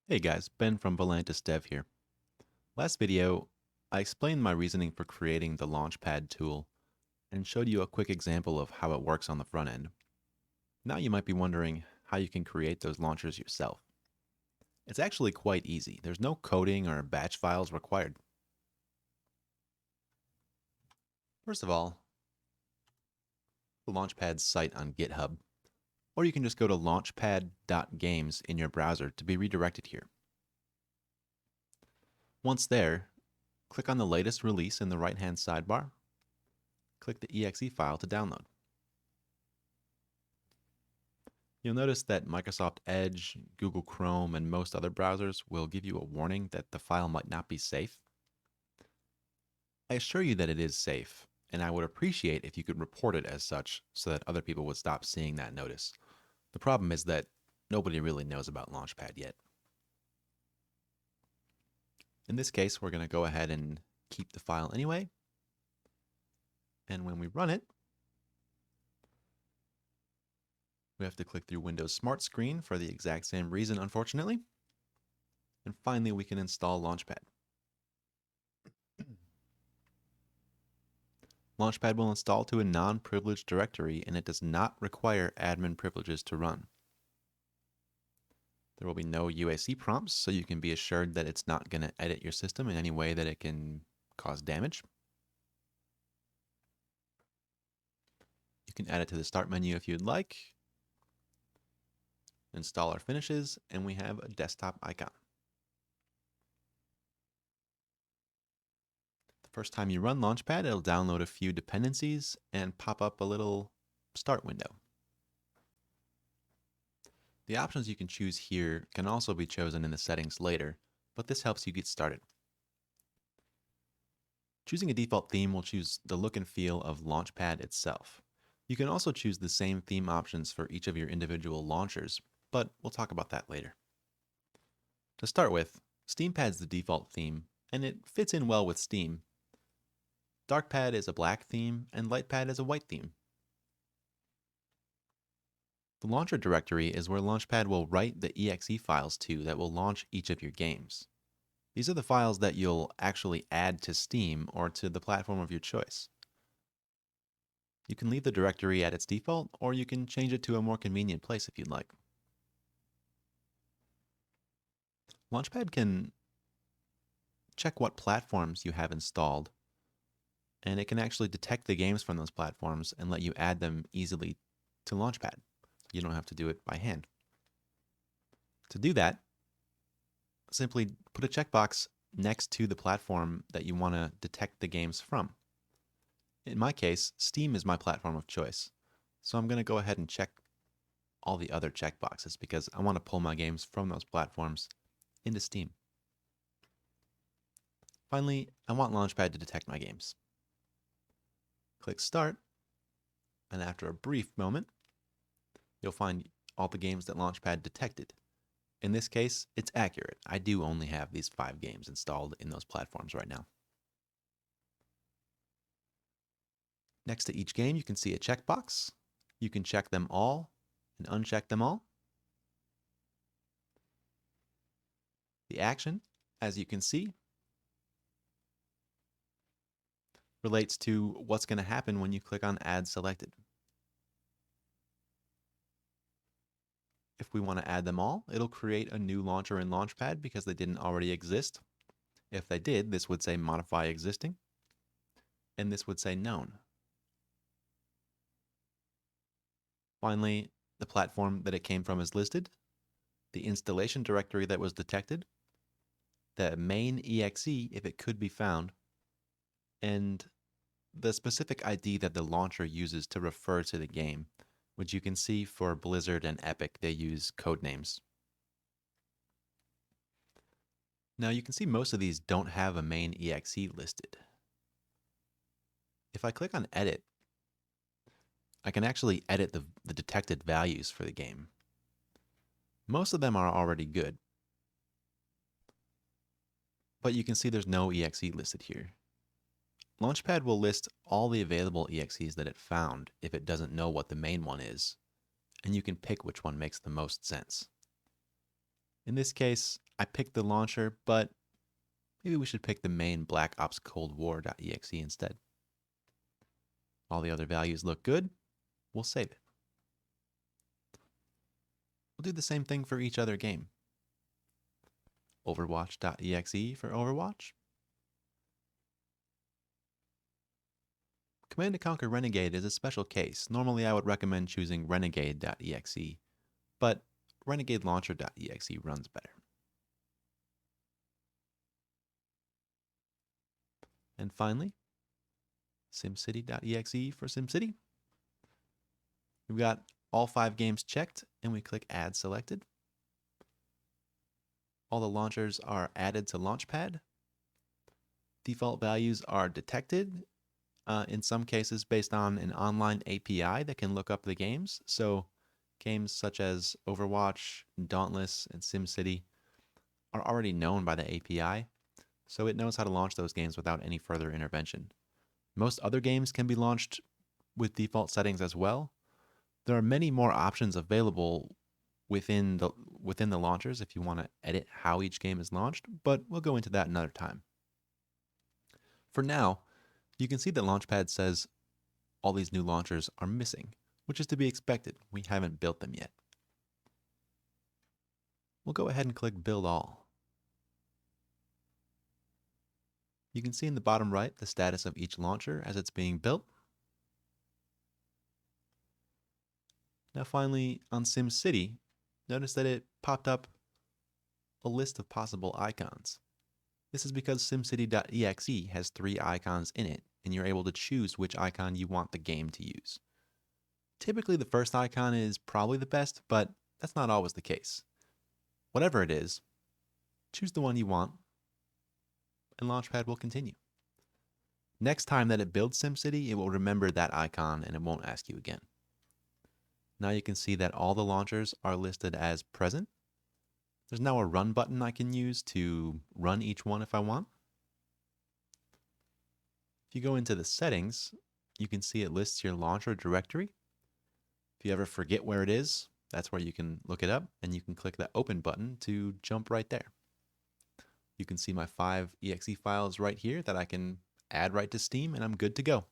Hey guys, Ben from Volantis Dev here. Last video, I explained my reasoning for creating the Launchpad tool and showed you a quick example of how it works on the front end. Now you might be wondering how you can create those launchers yourself. It's actually quite easy. There's no coding or batch files required. First of all, the Launchpad site on GitHub, or you can just go to launchpad.games in your browser to be redirected here. Once there, click on the latest release in the right-hand sidebar. Click the exe file to download. You'll notice that Microsoft Edge, Google Chrome, and most other browsers will give you a warning that the file might not be safe. I assure you that it is safe, and I would appreciate if you could report it as such so that other people would stop seeing that notice. The problem is that nobody really knows about Launchpad yet. In this case, we're going to go ahead and keep the file anyway. And when we run it, we have to click through Windows Smart Screen for the exact same reason, unfortunately. And finally, we can install Launchpad. Launchpad will install to a non-privileged directory, and it does not require admin privileges to run. There will be no UAC prompts, so you can be assured that it's not going to edit your system in any way that it can cause damage. You can add it to the start menu if you'd like. Installer finishes, and we have a desktop icon. The first time you run Launchpad, it'll download a few dependencies and pop up a little start window. The options you can choose here can also be chosen in the settings later, but this helps you get started. Choosing a default theme will choose the look and feel of Launchpad itself. You can also choose the same theme options for each of your individual launchers, but we'll talk about that later. To start with, SteamPad's the default theme, and it fits in well with Steam. DarkPad is a black theme, and LightPad is a white theme. The launcher directory is where Launchpad will write the exe files to that will launch each of your games. These are the files that you'll actually add to Steam or to the platform of your choice. You can leave the directory at its default, or you can change it to a more convenient place if you'd like. Launchpad can check what platforms you have installed, and it can actually detect the games from those platforms and let you add them easily to Launchpad. You don't have to do it by hand. To do that, simply put a checkbox next to the platform that you want to detect the games from. In my case, Steam is my platform of choice, so I'm going to go ahead and check all the other checkboxes because I want to pull my games from those platforms into Steam. Finally, I want Launchpad to detect my games. Click Start, and after a brief moment, you'll find all the games that Launchpad detected. In this case, it's accurate. I do only have these 5 games installed in those platforms right now. Next to each game, you can see a checkbox. You can check them all and uncheck them all. The action, as you can see, relates to what's going to happen when you click on Add Selected. If we want to add them all, it'll create a new launcher in Launchpad because they didn't already exist. If they did, this would say Modify Existing, and this would say Known. Finally, the platform that it came from is listed, the installation directory that was detected, the main exe if it could be found, and the specific ID that the launcher uses to refer to the game, which you can see for Blizzard and Epic, they use code names. Now you can see most of these don't have a main exe listed. If I click on Edit, I can actually edit the detected values for the game. Most of them are already good, but you can see there's no exe listed here. Launchpad will list all the available exes that it found if it doesn't know what the main one is, and you can pick which one makes the most sense. In this case, I picked the launcher, but maybe we should pick the main Black Ops Cold War.exe instead. All the other values look good. We'll save it. We'll do the same thing for each other game. Overwatch.exe for Overwatch. Command & Conquer Renegade is a special case. Normally I would recommend choosing renegade.exe, but renegade launcher.exe runs better. And finally, simcity.exe for SimCity. We've got all 5 games checked, and we click Add Selected. All the launchers are added to Launchpad. Default values are detected, in some cases based on an online API that can look up the games. So games such as Overwatch, Dauntless, and SimCity are already known by the API, so it knows how to launch those games without any further intervention. Most other games can be launched with default settings as well. There are many more options available within the launchers if you want to edit how each game is launched, but we'll go into that another time. For now, you can see that Launchpad says all these new launchers are missing, which is to be expected. We haven't built them yet. We'll go ahead and click Build All. You can see in the bottom right the status of each launcher as it's being built. Now finally, on SimCity, notice that it popped up a list of possible icons. This is because SimCity.exe has 3 icons in it, and you're able to choose which icon you want the game to use. Typically, the first icon is probably the best, but that's not always the case. Whatever it is, choose the one you want, and Launchpad will continue. Next time that it builds SimCity, it will remember that icon and it won't ask you again. Now you can see that all the launchers are listed as present. There's now a run button I can use to run each one if I want. If you go into the settings, you can see it lists your launcher directory. If you ever forget where it is, that's where you can look it up, and you can click that open button to jump right there. You can see my 5 exe files right here that I can add right to Steam, and I'm good to go.